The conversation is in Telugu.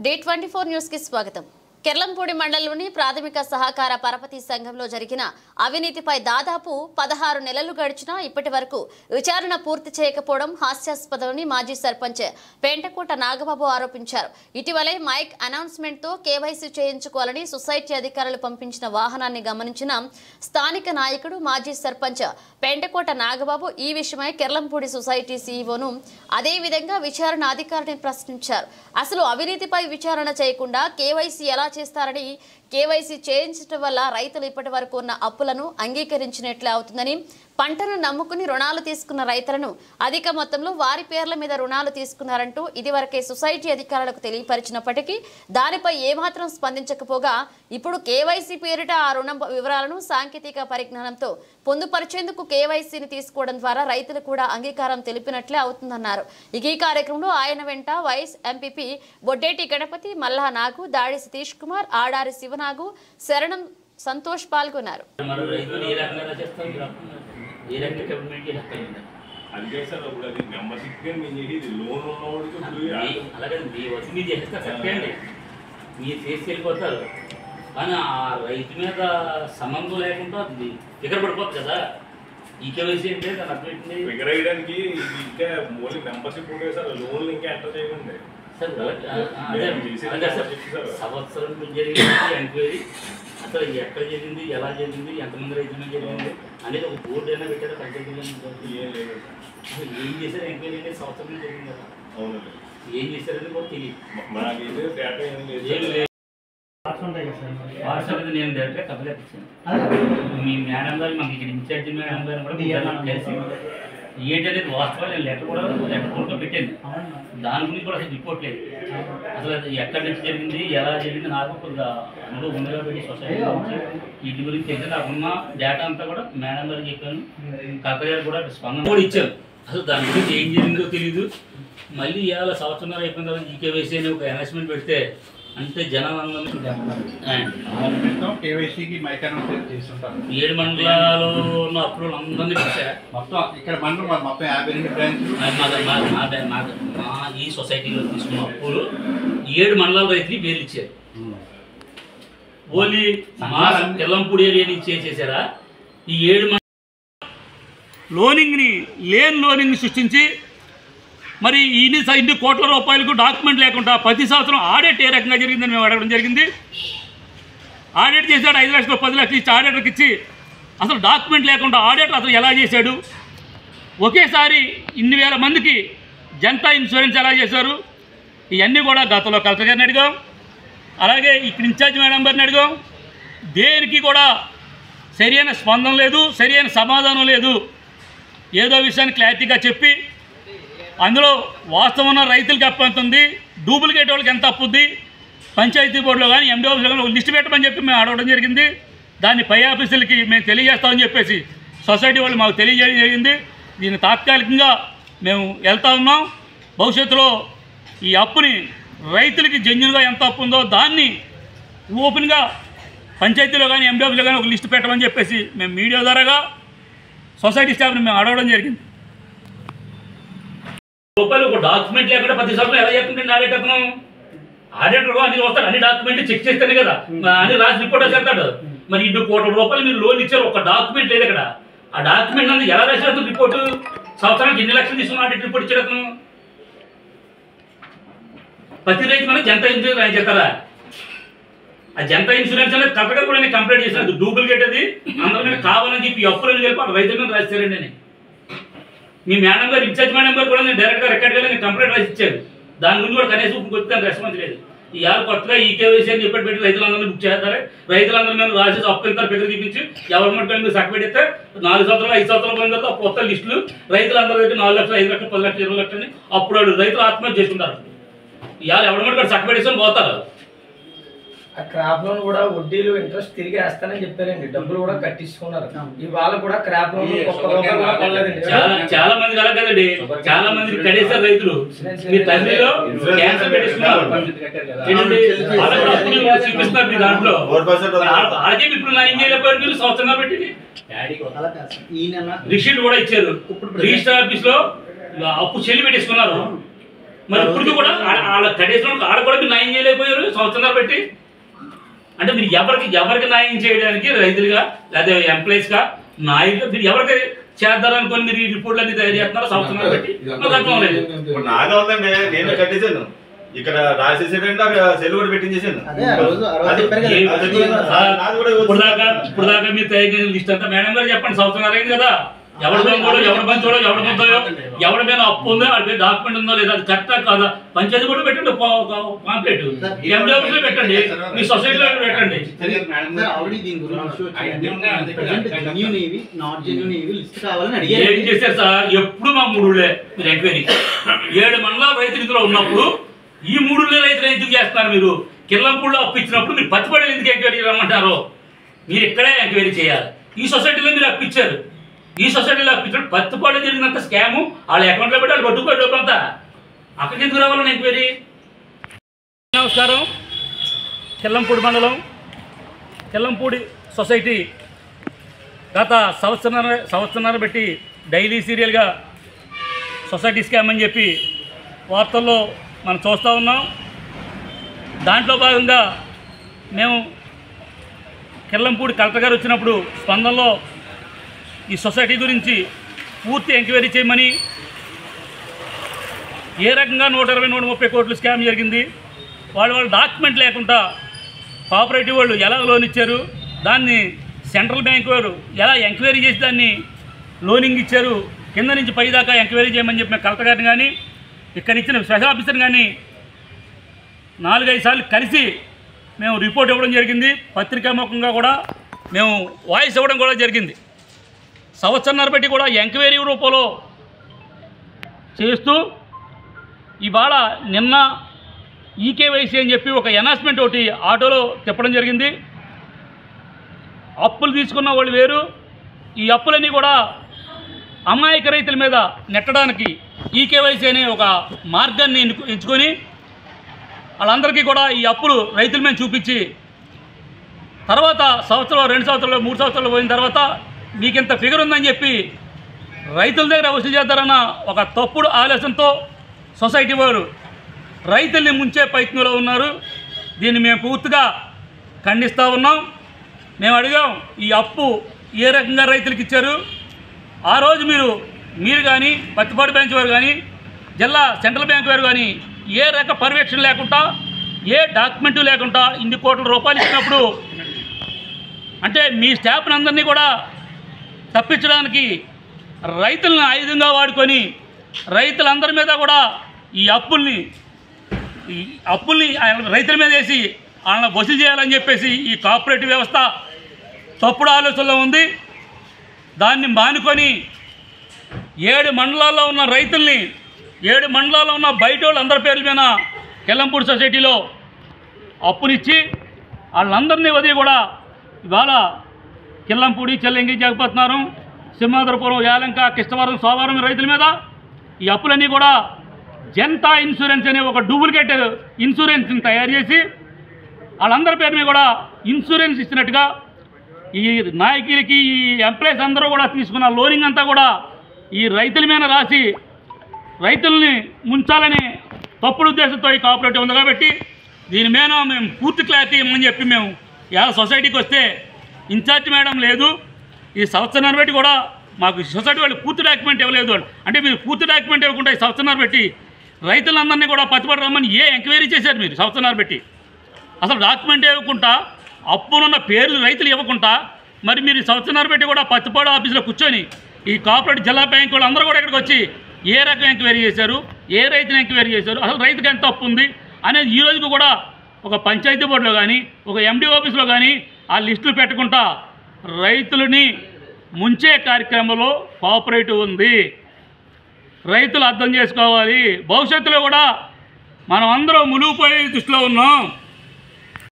D24 న్యూస్ కి స్వాగతం. కెర్లంపూడి మండలంలోని ప్రాథమిక సహకార పరపతి సంఘంలో జరిగిన అవినీతిపై దాదాపు 16 నెలలు గడిచినా ఇప్పటి వరకు విచారణ పూర్తి చేయకపోవడం హాస్యాస్పదమని మాజీ సర్పంచ్ పెంటకోట నాగబాబు ఆరోపించారు. ఇటీవలే మైక్ అనౌన్స్మెంట్ తో కేవైసీ చేయించుకోవాలని సొసైటీ అధికారులు పంపించిన వాహనాన్ని గమనించిన స్థానిక నాయకుడు మాజీ సర్పంచ్ పెంటకోట నాగబాబు ఈ విషయమై కెర్లంపూడి సొసైటీ సీఈఓను అదే విధంగా విచారణ అధికారిని ప్రశ్నించారు. అసలు అవినీతిపై విచారణ చేయకుండా కేవైసీ ఎలా చేస్తారని, కేవైసీ చేయించడం వల్ల రైతులు ఇప్పటి వరకు ఉన్న అప్పులను అంగీకరించినట్లే అవుతుందని, పంటను నమ్ముకుని రుణాలు తీసుకున్న రైతులను అధిక మొత్తంలో వారి పేర్ల మీద రుణాలు తీసుకున్నారంటూ ఇదివరకే సొసైటీ అధికారులకు తెలియపరిచినప్పటికీ దానిపై ఏమాత్రం స్పందించకపోగా ఇప్పుడు కేవైసీ పేరిట ఆ రుణ వివరాలను సాంకేతిక పరిజ్ఞానంతో పొందుపరిచేందుకు కేవైసీని తీసుకోవడం ద్వారా రైతులు కూడా అంగీకారం తెలిపినట్లే అవుతుందన్నారు. ఈ కార్యక్రమంలో ఆయన వెంట వైస్ ఎంపీపీ బొడ్డేటి గణపతి, మల్లా నాగు, దాడి సతీష్ కుమార్, ఆడారి శివనాగు, శరణం సంతోష్ పాల్గొన్నారు. కానీ ఆ రైతు మీద సంబంధం లేకుండా అది ఫిగర్ పడిపోతుంది కదా. ఈ కేవైసీ అంటే దాని అర్థం ఏంటి? ఫిగర్ వేయడానికి ఇది ఇంకా మూలి మెంబర్షిప్ ఉంటే సార్ లోన్లు ఇంకా ఎంటర్ చేయకండి సార్. సంవత్సరం జరిగింది ఎంక్వైరీ, అసలు ఎక్కడ జరిగింది, ఎలా జరిగింది, ఎంతమంది రైతుల మీద జరిగింది అనేది ఒక బోర్డు అయినా పెట్టారు. పంచాయతీలో ఏం లేదు అసలు ఏం చేశారు ఎంక్వైరీ అనేది సంవత్సరం జరిగింది కదా. అవునండి, ఏం చేశారని కూడా తెలియదు. మనకైతే డేటా ఏం లేదు. వాట్సాప్ అయితే నేను డైరెక్ట్గా కప్పలేకపోయాను. మీ మేడం గారు, మనకి ఇక్కడ ఇన్ఛార్జి మేడం గారు కూడా కలిసి ఏంటనేది వాస్తవాలు నేను లెటర్ కూడా పెట్టాను. దాని గురించి కూడా అసలు రిపోర్ట్ లేదు. అసలు అది ఎక్కడి నుంచి జరిగింది, ఎలా జరిగింది నాకు కొద్దిగా అందులో ఉండగా పెట్టి సొసైటీ గురించి వీటి గురించి తెలిసి నాకున్న డేటా అంతా కూడా మేడం గారికి చెప్పాను. కలెక్టర్ గారు కూడా స్పందన కూడా ఇచ్చాను. అసలు దాని గురించి ఏం జరిగిందో తెలియదు. మళ్ళీ ఇవాళ సంవత్సరం అయిపోయిన తర్వాత ఈకేవైసీ అని ఒక అనౌన్స్మెంట్ పెడితే అంటే జనాలందరూ 7 మండలాలు ఉన్న అప్పుడు అందరినీ పిలిచారు. మొత్తం ఇక్కడ మండలం మొత్తం 52 బ్రాంచ్లు మా ఈ సొసైటీలో తీసుకున్న అప్పులు 7 మండలాల రైతులు పేర్లు ఇచ్చారు. ఓన్లీ మా కెల్లంపూడి ఏరియా నుంచి చేశారా ఈ 7 లోనింగ్ని లోనింగ్ సృష్టించి మరి ఇన్ని కోట్ల రూపాయలకు డాక్యుమెంట్ లేకుండా ప్రతి సంవత్సరం ఆడిట్ ఏ రకంగా జరిగిందని మేము అడగడం జరిగింది. ఆడిట్ చేశాడు 5 లక్షలు 10 లక్షలు ఇచ్చి ఆడిటర్కి ఇచ్చి అసలు డాక్యుమెంట్ లేకుండా ఆడిటర్ అసలు ఎలా చేశాడు, ఒకేసారి ఇన్ని వేల మందికి జనతా ఇన్సూరెన్స్ ఎలా చేశారు, ఇవన్నీ కూడా గతంలో కలెక్టర్ గారిని అడిగాం. అలాగే ఇక్కడ ఇన్ఛార్జ్ మేడం గారిని అడిగాం. దేనికి కూడా సరైన స్పందన లేదు, సరైన సమాధానం లేదు. ఏదో విషయాన్ని క్లారిటీగా చెప్పి అందులో వాస్తవం ఉన్న రైతులకి అప్పు ఎంత ఉంది, డూప్లికేట్ వాళ్ళకి ఎంత అప్పు ఉంది, పంచాయతీ బోర్డులో కానీ ఎండి ఆఫీసులో కానీ లిస్ట్ పెట్టమని చెప్పి మేము అడగడం జరిగింది. దాన్ని పై ఆఫీసులకి మేము తెలియజేస్తామని చెప్పేసి సొసైటీ వాళ్ళు మాకు తెలియజేయడం జరిగింది. దీన్ని తాత్కాలికంగా మేము వెళ్తూ ఉన్నాం. భవిష్యత్తులో ఈ అప్పుని రైతులకి జెన్యున్గా ఎంత అప్పు ఉందో దాన్ని ఓపెన్గా పంచాయతీలో కానీ ఎండి ఆఫీసులో కానీ ఒక లిస్ట్ పెట్టమని చెప్పేసి మేము మీడియా ద్వారాగా సొసైటీ స్టాఫ్ని మేము అడగడం జరిగింది. రూపాయలు ఒక డాక్యుమెంట్ లేకుండా ప్రతి సంవత్సరం ఎలా చెప్తుంటే ఆడిటర్ అన్ని వస్తాడు, అన్ని డాక్యుమెంట్ చెక్ చేస్తేనే కదా అన్ని రాసి రిపోర్ట్ చేస్తాడు. మరి 2 కోట్ల రూపాయలు మీరు లోన్ ఇచ్చారు, ఒక డాక్యుమెంట్ లేదు అక్కడ. ఆ డాక్యుమెంట్ అంతా ఎలా రాసినట్టు రిపోర్టు, సంవత్సరానికి ఎన్ని లక్షలు తీసుకున్న ఆడిట్ రిపోర్ట్ ఇచ్చాడు అతను. ప్రతి రైతు మనకి జనతా ఇన్సూరెన్స్ రాయి చెప్తారా? ఆ జనతా ఇన్సూరెన్స్ అనేది కరెక్ట్గా కూడా నేను కంప్లైంట్ చేశాను. డూప్లికేట్ అది అందరూ కావాలని చెప్పి అప్పులని చెప్పి రైతుల మీద రాశారండి అని. మీ మేడం గారు, ఇన్ఛార్జ్ మేడం గారు కూడా నేను డైరెక్ట్గా రికార్డ్గా నేను కంప్లైంట్ రాసి ఇచ్చాను. దాని గురించి కూడా కనీసం కొద్దిగా రెస్పాన్స్ లేదు. ఇవాళ కొత్తగా ఈ కేవైసీ అని చెప్పి పెట్టి రైతులందరినీ బుక్ చేస్తారు. రైతులందరూ మేము రాసి అప్పు ఎంత పెద్ద చూపించి గవర్నమెంట్ మీరు సక్క పెడితే 4 సంవత్సరాలు 5 సంవత్సరాలు పోయిన తర్వాత కొత్త లిస్టులు రైతులందరూ దగ్గర 4 లక్షలు 5 లక్షలు 10 లక్షలు 20 లక్షలు అప్పుడు వాళ్ళు రైతులు ఆత్మహత్య చేసుకుంటారు. ఇవాళ ఎవడమంటే కూడా సక్క పెట్టేసుకొని పోతారు. ఆ క్రాప్ లోన్ కూడా వడ్డీలు ఇంట్రెస్ట్ తిరిగి వేస్తానని చెప్పారండి. డబ్బులు కూడా కట్టించుకున్నారు. ఇవాళ కూడా క్రాప్ లోన్ చాలా మంది అలా కదండి, చాలా మంది కడేశారు రైతులు. మీ తండ్రిలో క్యాన్సర్ పెట్టిస్తున్నారు చూపిస్తున్నారు. మీ దాంట్లో అలాగే ఇప్పుడు నా ఇంజనీర్ మీరు సంవత్సరంగా పెట్టి రిషీట్ కూడా ఇచ్చారు. రిజిస్టర్ ఆఫీస్ లో అప్పు చెల్లి పెట్టేసుకున్నారు. మరి ఇప్పుడు కూడా వాళ్ళ కడేసిన ఆడ కూడా మీరు న్యాయం చేయలేదు. సంవత్సరాలు పెట్టి. అంటే మీరు ఎవరికి న్యాయం చేయడానికి రైతులుగా లేదా ఎంప్లాయీస్గా నాయకులు మీరు ఎవరికి చేద్దారనుకొని మీరు ఈ రిపోర్ట్లు అన్ని తయారు చేస్తున్నారో సంవత్సరాలు పెట్టి నాకు అర్థం లేదు. ఇప్పుడు నాదే ఉందండి, నేను కట్టేశాను ఇక్కడ రాసేసాడంటే సెల్ కూడా పెట్టించేసాను. ఇప్పుడు దాకా మీరు తయారు చేసిన లిస్ట్ అంతా మేడం గారు చెప్పండి. సంవత్సరాలు అయింది కదా, ఎవరి మీద కూడా ఎవరి పంచోడో ఎవరి పొందాయో ఎవరి మీద అప్పు ఉందో వాడి మీద డాక్యుమెంట్ ఉందో లేదా అది కరెక్టా కాదా పంచాయతీ కూడా పెట్టండి, పాంప్లెట్ ఎండి ఆఫీస్లో పెట్టండి, మీ సొసైటీలో పెట్టండి. ఏం చేశారు సార్? ఎప్పుడు మా మూడులే మీరు ఎంక్వైరీ 7 మండలాల రైతులు ఇందులో ఉన్నప్పుడు ఈ 3 రైతులు ఎందుకు చేస్తున్నారు? మీరు కిర్లంపూడిలో అప్పు ఇచ్చినప్పుడు మీరు పత్తిపడలు ఎందుకు ఎంక్వైరీ రమ్మంటారు? మీరు ఇక్కడే ఎంక్వైరీ చేయాలి. ఈ సొసైటీలో మీరు అప్పిచ్చారు, ఈ సొసైటీలో అప్పించారు. పత్తిపాడు జరిగినంత స్కాము వాళ్ళ అకౌంట్లో పెట్టి వాళ్ళు పట్టుకోవాలి డబ్బంతా. అక్కడికి ఎందుకు రావాలని ఎంక్వైరీ? నమస్కారం. కిర్లంపూడి మండలం కిర్లంపూడి సొసైటీ గత సంవత్సరాన్ని బట్టి డైలీ సీరియల్గా సొసైటీ స్కామ్ అని చెప్పి వార్తల్లో మనం చూస్తూ ఉన్నాం. దాంట్లో భాగంగా మేము కిర్లంపూడి కలెక్టర్ గారు వచ్చినప్పుడు స్పందనలో ఈ సొసైటీ గురించి పూర్తి ఎంక్వైరీ చేయమని, ఏ రకంగా 120-130 కోట్లు స్కామ్ జరిగింది, వాళ్ళ డాక్యుమెంట్ లేకుండా కోఆపరేటివ్ వాళ్ళు ఎలా లోన్ ఇచ్చారు, దాన్ని సెంట్రల్ బ్యాంక్ వారు ఎలా ఎంక్వైరీ చేసి దాన్ని లోనింగ్ ఇచ్చారు, కింద నుంచి పై దాకా ఎంక్వైరీ చేయమని చెప్పిన కలెక్టర్ గారిని కానీ ఇక్కడ ఇచ్చిన స్పెషల్ ఆఫీసర్ని కానీ 4-5 సార్లు కలిసి మేము రిపోర్ట్ ఇవ్వడం జరిగింది. పత్రికాముఖంగా కూడా మేము వాయిస్ ఇవ్వడం కూడా జరిగింది. సంవత్సరాన్ని బట్టి కూడా ఎంక్వైరీ రూపంలో చేస్తూ ఇవాళ నిన్న ఈకేవైసీ అని చెప్పి ఒక అనౌన్స్మెంట్ ఒకటి ఆటోలో తిప్పడం జరిగింది. అప్పులు తీసుకున్న వాళ్ళు వేరు, ఈ అప్పులన్నీ కూడా అమాయక రైతుల మీద నెట్టడానికి ఈకేవైసీ అనే ఒక మార్గాన్ని ఎంచుకొని వాళ్ళందరికీ కూడా ఈ అప్పులు రైతుల మీద చూపించి తర్వాత సంవత్సరం 2 సంవత్సరాలు 3 సంవత్సరాలు పోయిన తర్వాత మీకు ఇంత ఫిగర్ ఉందని చెప్పి రైతుల దగ్గర వసూలు చేద్దారన్న ఒక తప్పుడు ఆలోచనతో సొసైటీ వారు రైతుల్ని ముంచే ప్రయత్నంలో ఉన్నారు. దీన్ని మేము పూర్తిగా ఖండిస్తూ ఉన్నాం. మేము అడిగాం, ఈ అప్పు ఏ రకంగా రైతులకు ఇచ్చారు? ఆ రోజు మీరు కానీ పత్తిపాడు బ్యాంక్ వారు కానీ జిల్లా సెంట్రల్ బ్యాంక్ వారు కానీ ఏ రక పర్యవేక్షణ లేకుండా ఏ డాక్యుమెంటు లేకుండా ఇన్ని కోట్ల రూపాయలు ఇచ్చినప్పుడు అంటే మీ స్టాఫ్ని అందరినీ కూడా తప్పించడానికి రైతులను ఆయుధంగా వాడుకొని రైతులందరి మీద కూడా ఈ అప్పుల్ని రైతుల మీద వేసి వాళ్ళని వసూలు చేయాలని చెప్పేసి ఈ కోఆపరేటివ్ వ్యవస్థ తప్పుడు ఆలోచనలో ఉంది. దాన్ని మానుకొని 7 మండలాల్లో ఉన్న రైతుల్ని 7 మండలాల్లో ఉన్న బయట వాళ్ళందరి పేర్ల మీద కిర్లంపూడి సొసైటీలో అప్పునిచ్చి వాళ్ళందరినీ వదిలి కూడా ఇవాళ కిర్లంపూడి, చెల్లంగి, జగపత్నారం, సింహాద్రపురం, యాలంక, కిష్టవరం, సోమవారం రైతుల మీద ఈ అప్పులన్నీ కూడా జనతా ఇన్సూరెన్స్ అనే ఒక డూప్లికేట్ ఇన్సూరెన్స్ని తయారు చేసి వాళ్ళందరి పేరు మీద కూడా ఇన్సూరెన్స్ ఇచ్చినట్టుగా ఈ నాయకులకి ఈ ఎంప్లాయీస్ అందరూ కూడా తీసుకున్న లోనింగ్ అంతా కూడా ఈ రైతుల మీద రాసి రైతుల్ని ముంచాలని తప్పుడు ఉద్దేశంతో ఈ కోఆపరేటివ్ ఉంది. కాబట్టి దీని మీద మేము పూర్తి క్లారిటీ ఇవ్వమని చెప్పి మేము సొసైటీకి వస్తే ఇన్ఛార్జ్ మేడం లేదు, ఈ సంవత్సరాన్ని బట్టి కూడా మాకు సొసైటీ వాళ్ళు పూర్తి డాక్యుమెంట్ ఇవ్వలేదు. అంటే మీరు పూర్తి డాక్యుమెంట్ ఇవ్వకుండా ఈ సంవత్సరాన్ని బట్టి రైతులందరినీ కూడా పత్తిపడి రమ్మని ఎంక్వైరీ చేశారు మీరు సంవత్సరాన్ని బట్టి? అసలు డాక్యుమెంట్ ఇవ్వకుండా అప్పునున్న పేర్లు రైతులు ఇవ్వకుండా మరి మీరు సంవత్సరాన్ని బట్టి కూడా పత్తిపాడు ఆఫీసులో కూర్చొని ఈ కోఆపరేటివ్ జిల్లా బ్యాంకు వాళ్ళు అందరూ కూడా ఇక్కడికి వచ్చి ఏ రకం ఎంక్వైరీ చేశారు, ఏ రైతుని ఎంక్వైరీ చేశారు, అసలు రైతుకి ఎంత అప్పు ఉంది అనేది ఈ రోజుకు కూడా ఒక పంచాయతీ బోర్డులో కానీ ఒక ఎండి ఆఫీస్లో కానీ ఆ లిస్టులు పెట్టకుండా రైతులని ముంచే కార్యక్రమంలో కోఆపరేటివ్ ఉంది. రైతులు అర్థం చేసుకోవాలి. భవిష్యత్తులో కూడా మనం అందరం మునిగిపోయే దృష్టిలో ఉన్నాం.